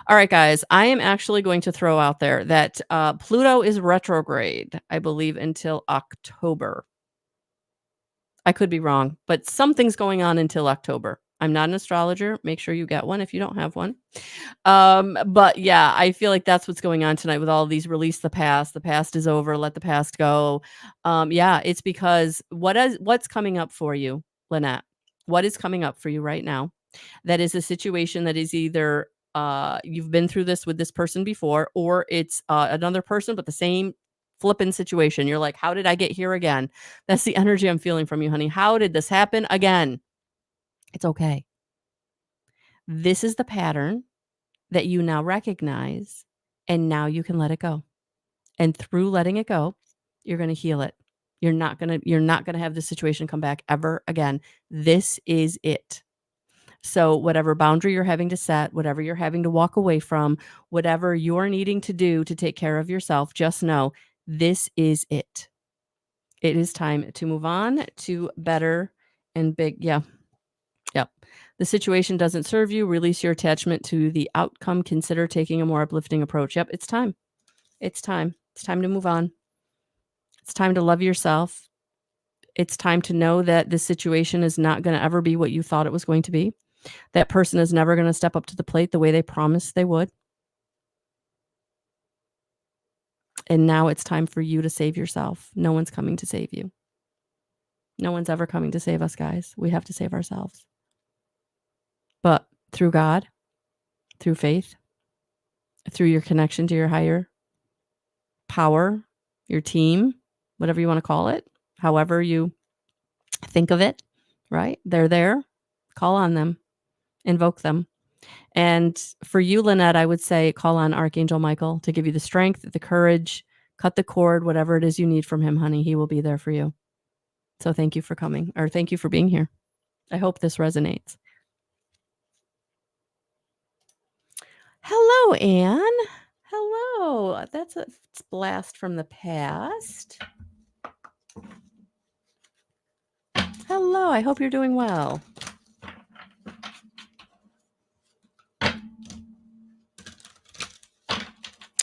All right, guys, I am actually going to throw out there that Pluto is retrograde, I believe, until October. I could be wrong, but something's going on until October. I'm not an astrologer. Make sure you get one if you don't have one. But yeah, I feel like that's what's going on tonight with all these release the past. The past is over. Let the past go. Yeah, it's because what's coming up for you, Lynette? What is coming up for you right now? That is a situation that is either you've been through this with this person before, or it's another person, but the same flippin' situation. You're like, how did I get here again? That's the energy I'm feeling from you, honey. How did this happen again? It's okay. This is the pattern that you now recognize, and now you can let it go. And through letting it go, you're going to heal it. You're not going to have this situation come back ever again. This is it. So whatever boundary you're having to set, whatever you're having to walk away from, whatever you're needing to do to take care of yourself, just know this is it. It is time to move on to better and big. Yeah. Yep. The situation doesn't serve you. Release your attachment to the outcome. Consider taking a more uplifting approach. Yep. It's time. It's time. It's time to move on. It's time to love yourself. It's time to know that this situation is not going to ever be what you thought it was going to be. That person is never going to step up to the plate the way they promised they would. And now it's time for you to save yourself. No one's coming to save you. No one's ever coming to save us, guys. We have to save ourselves. But through God, through faith, through your connection to your higher power, your team, whatever you want to call it, however you think of it, right? They're there. Call on them, invoke them. And for you, Lynette, I would say call on Archangel Michael to give you the strength, the courage, cut the cord, whatever it is you need from him, honey. He will be there for you. So thank you for coming, or thank you for being here. I hope this resonates. Hello, Anne. Hello. That's a blast from the past. Hello. I hope you're doing well.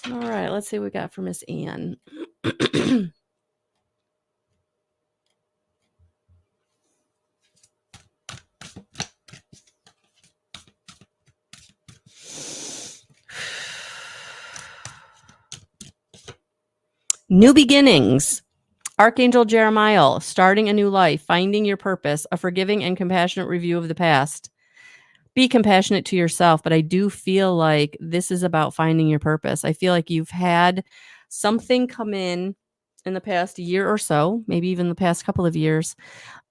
All right. Let's see what we got for Miss Anne. New beginnings. Archangel Jeremiah, starting a new life, finding your purpose, a forgiving and compassionate review of the past. Be compassionate to yourself, but I do feel like this is about finding your purpose. I feel like you've had something come in the past year or so, maybe even the past couple of years,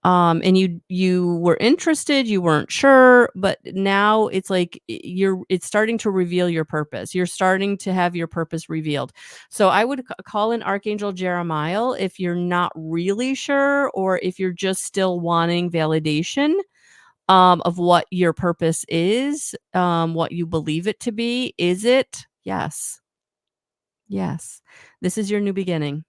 and you were interested, you weren't sure, but now it's like it's starting to reveal your purpose. You're starting to have your purpose revealed. So I would call in Archangel Jeremiah if you're not really sure, or if you're just still wanting validation of what your purpose is, what you believe it to be. Is it? Yes. Yes. This is your new beginning.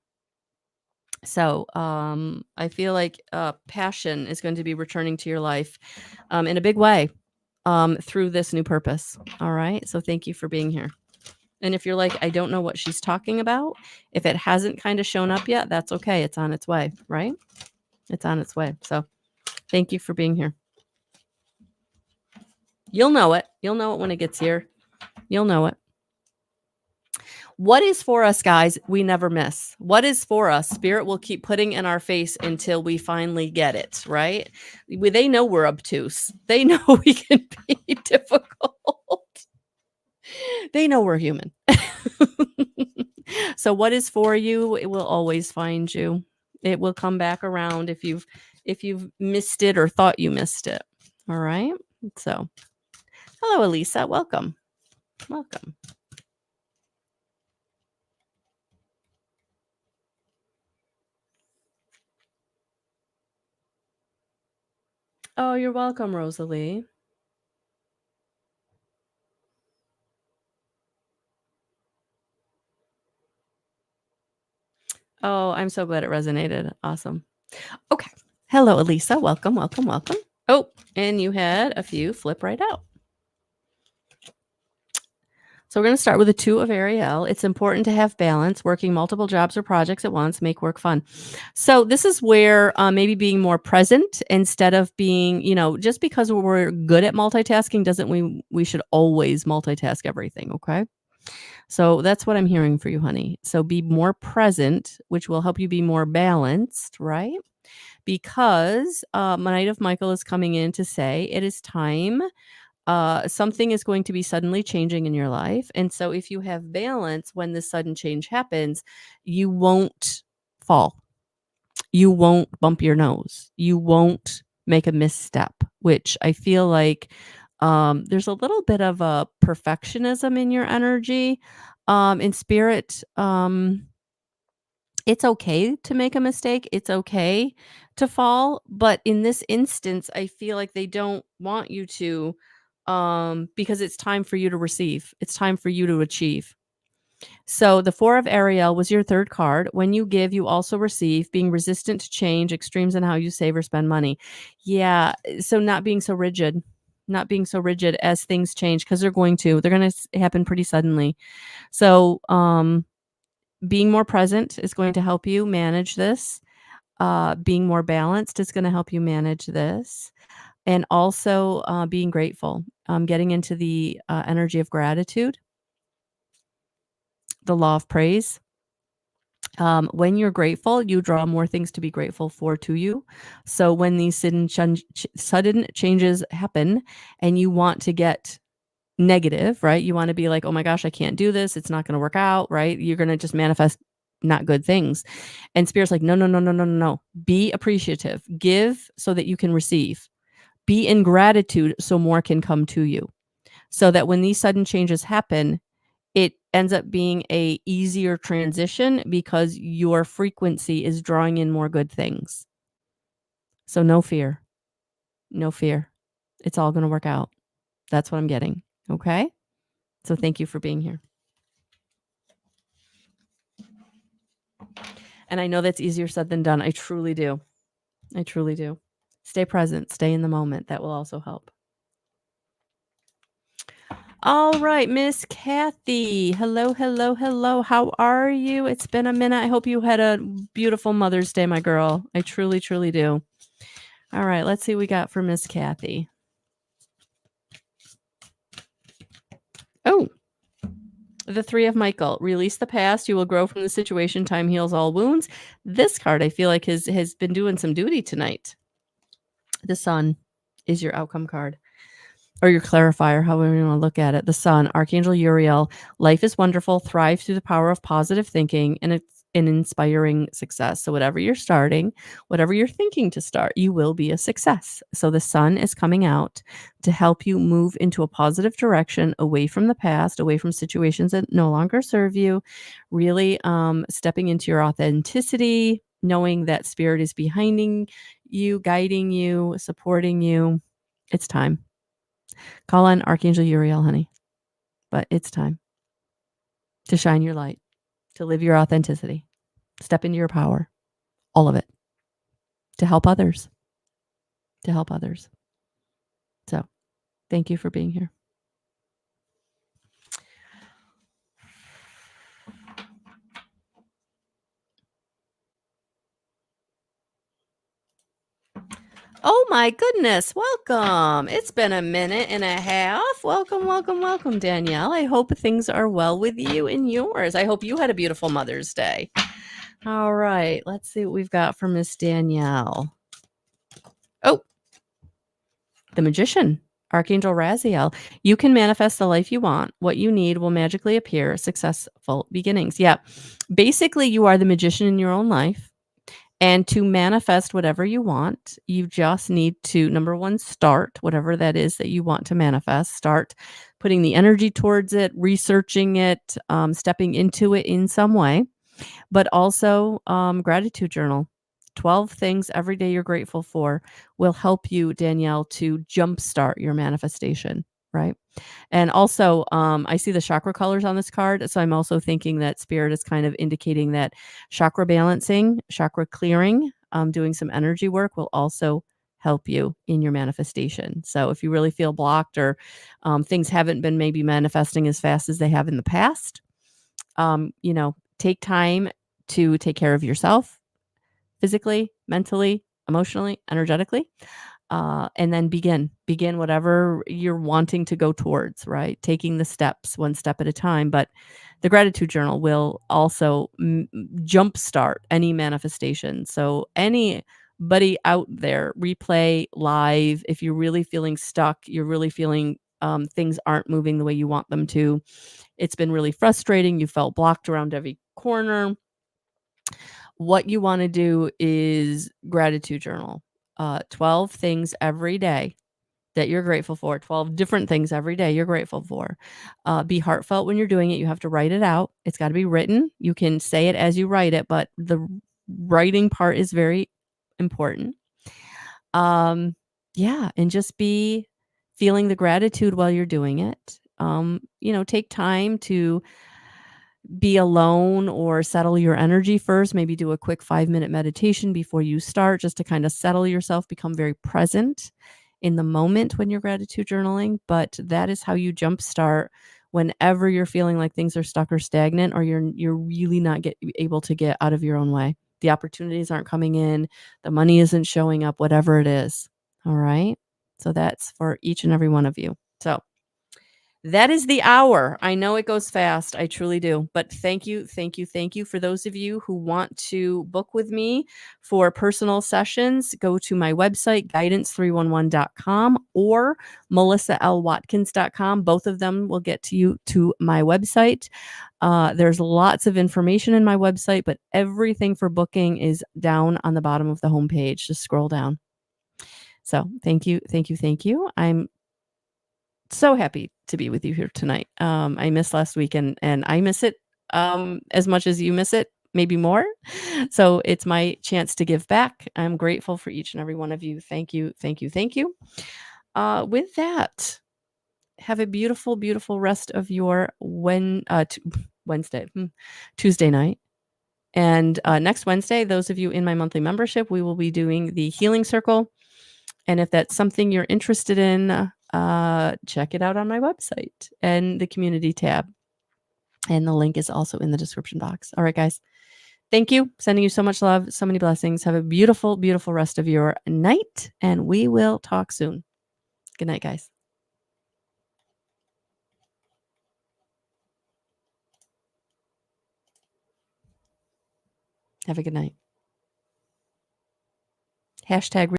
So I feel like passion is going to be returning to your life in a big way through this new purpose. All right. So thank you for being here. And if you're like, I don't know what she's talking about, if it hasn't kind of shown up yet, that's okay. It's on its way, right? It's on its way. So thank you for being here. You'll know it. You'll know it when it gets here. You'll know it. What is for us, guys, we never miss. What is for us, Spirit will keep putting in our face until we finally get it, right? They know we're obtuse. They know we can be difficult. They know we're human. So what is for you, it will always find you. It will come back around if you've missed it or thought you missed it. All right? So, hello, Elisa. Welcome. Welcome. Oh, you're welcome, Rosalie. Oh, I'm so glad it resonated. Awesome. Okay. Hello, Elisa. Welcome, welcome, welcome. Oh, and you had a few flip right out. So we're going to start with the 2 of Ariel. It's important to have balance. Working multiple jobs or projects at once make work fun. So this is where maybe being more present instead of being, just because we're good at multitasking doesn't we should always multitask everything. Okay. So that's what I'm hearing for you, honey. So be more present, which will help you be more balanced, right? Because Knight of Michael is coming in to say it is time. Something is going to be suddenly changing in your life. And so if you have balance when this sudden change happens, you won't fall. You won't bump your nose. You won't make a misstep, which I feel like there's a little bit of a perfectionism in your energy. In spirit, it's okay to make a mistake. It's okay to fall. But in this instance, I feel like they don't want you to because it's time for you to receive. It's time for you to achieve. So the 4 of Ariel was your third card. When you give, you also receive, being resistant to change, extremes in how you save or spend money. Yeah, so not being so rigid as things change because they're going to. They're going to happen pretty suddenly. So being more present is going to help you manage this. Being more balanced is going to help you manage this. And also being grateful, getting into the energy of gratitude, the law of praise. When you're grateful, you draw more things to be grateful for to you. So when these sudden changes happen and you want to get negative, right? You want to be like, oh my gosh, I can't do this. It's not going to work out, right? You're going to just manifest not good things. And Spirit's like, no, no, no, no, no, no, no. Be appreciative. Give so that you can receive. Be in gratitude so more can come to you. So that when these sudden changes happen, it ends up being a easier transition because your frequency is drawing in more good things. So no fear. No fear. It's all going to work out. That's what I'm getting. Okay? So thank you for being here. And I know that's easier said than done. I truly do. I truly do. Stay present. Stay in the moment. That will also help. All right, Miss Kathy. Hello, hello, hello. How are you? It's been a minute. I hope you had a beautiful Mother's Day, my girl. I truly, truly do. All right, let's see what we got for Miss Kathy. Oh, the 3 of Michael. Release the past. You will grow from the situation. Time heals all wounds. This card, I feel like, has been doing some duty tonight. The Sun is your outcome card. Or your clarifier, however you want to look at it. The Sun, Archangel Uriel. Life is wonderful. Thrive through the power of positive thinking, and it's an inspiring success. So whatever you're starting, whatever you're thinking to start, you will be a success. So the Sun is coming out to help you move into a positive direction, away from the past, away from situations that no longer serve you, really stepping into your authenticity, knowing that Spirit is behind you, guiding you, supporting you. It's time. Call on Archangel Uriel, honey. But it's time to shine your light, to live your authenticity, step into your power, all of it, to help others, So thank you for being here. Oh my goodness, welcome. It's been a minute and a half. Welcome, welcome, welcome, Danielle. I hope things are well with you and yours. I hope you had a beautiful Mother's Day. All right, let's see what we've got for Miss Danielle. Oh, the Magician, Archangel Raziel. You can manifest the life you want. What you need will magically appear. Successful beginnings. Yeah, basically you are the magician in your own life. And to manifest whatever you want, you just need to, number one, start whatever that is that you want to manifest. Start putting the energy towards it, researching it, stepping into it in some way. But also gratitude journal. 12 things every day you're grateful for will help you, Danielle, to jumpstart your manifestation, right? And also, I see the chakra colors on this card. So I'm also thinking that Spirit is kind of indicating that chakra balancing, chakra clearing, doing some energy work will also help you in your manifestation. So if you really feel blocked or things haven't been maybe manifesting as fast as they have in the past, take time to take care of yourself physically, mentally, emotionally, energetically, and then begin whatever you're wanting to go towards, right? Taking the steps one step at a time. But the gratitude journal will also jumpstart any manifestation. So anybody out there, replay live, if you're really feeling stuck, you're really feeling things aren't moving the way you want them to, it's been really frustrating, you felt blocked around every corner, what you wanna do is gratitude journal. 12 things every day that you're grateful for, 12 different things every day you're grateful for. Be heartfelt when you're doing it, you have to write it out. It's gotta be written. You can say it as you write it, but the writing part is very important. Um, yeah, and just be feeling the gratitude while you're doing it. Take time to be alone or settle your energy first. Maybe do a quick 5-minute meditation before you start, just to kind of settle yourself, become very present in the moment when you're gratitude journaling. But that is how you jumpstart whenever you're feeling like things are stuck or stagnant, or you're really not able to get out of your own way. The opportunities aren't coming in, the money isn't showing up, whatever it is. All right. So that's for each and every one of you. So that is the hour. I know it goes fast. I truly do. But thank you, thank you, thank you. For those of you who want to book with me for personal sessions, go to my website, guidance311.com or melissalwatkins.com. Both of them will get to you to my website. There's lots of information in my website, but everything for booking is down on the bottom of the homepage. Just scroll down. So thank you, thank you, thank you. I'm so happy to be with you here tonight. I missed last week and I miss it as much as you miss it, maybe more. So it's my chance to give back. I'm grateful for each and every one of you. Thank you, thank you, thank you. With that, have a beautiful, beautiful rest of your Wednesday, Tuesday night. And next Wednesday, those of you in my monthly membership, we will be doing the healing circle. And if that's something you're interested in, check it out on my website and the community tab. And the link is also in the description box. All right, guys. Thank you. Sending you so much love, so many blessings. Have a beautiful, beautiful rest of your night. And we will talk soon. Good night, guys. Have a good night. Hashtag